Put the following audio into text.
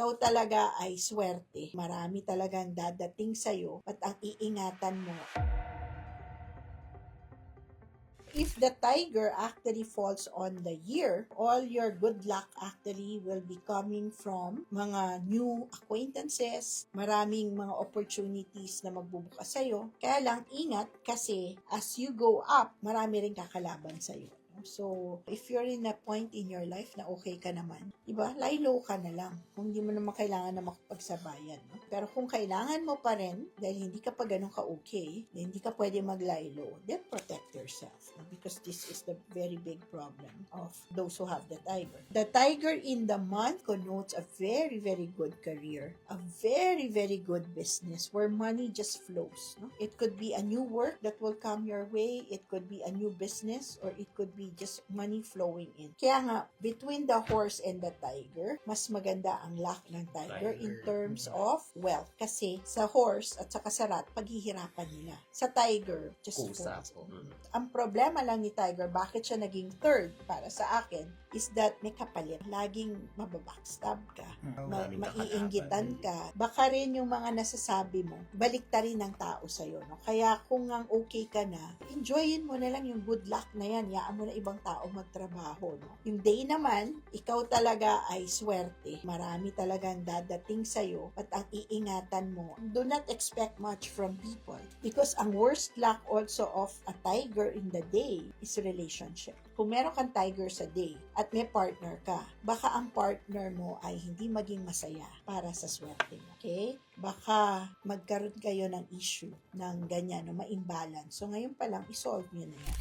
ikaw talaga ay swerte. Marami talagang dadating sa'yo at ang iingatan mo. If the tiger actually falls on the year, all your good luck actually will be coming from mga new acquaintances, maraming mga opportunities na magbubukas sa'yo. Kaya lang, ingat kasi as you go up, marami rin kakalaban sa'yo. So, if you're in a point in your life na okay ka naman, diba, lie low ka na lang. Kung hindi mo naman kailangan na makapagsabayan. No? Pero kung kailangan mo pa rin, dahil hindi ka pa ganun ka-okay, hindi ka pwede mag-lie low, then protect yourself. No? Because this is the very big problem of those who have the tiger. The tiger in the month connotes a very, very good career, a very, very good business where money just flows. No? It could be a new work that will come your way, it could be a new business, or it could be just money flowing in. Kaya nga, between the horse and the tiger, mas maganda ang luck ng tiger in terms of wealth. Kasi sa horse at sa rat, paghihirapan nila. Sa tiger, just Kusa falls. po. Ang problema lang ni tiger, bakit siya naging third para sa akin, is that may kapalit. Laging mababackstab ka. Maiinggitan ka. Baka rin yung mga nasasabi mo, baliktarin ng tao sa'yo. No? Kaya kung ang okay ka na, enjoyin mo na lang yung good luck na yan. Yaan mo na ibang tao magtrabaho. No? Yung day naman, ikaw talaga ay swerte. Marami talagang dadating sa'yo at ang iingatan mo. Do not expect much from people because ang worst luck also of a tiger in the day is relationship. Kung meron kang tiger sa day at may partner ka, baka ang partner mo ay hindi maging masaya para sa swerte mo. Okay? Baka magkaroon kayo ng issue ng ganyan, no, ma-imbalance. So ngayon pa lang, isolve nyo na yan.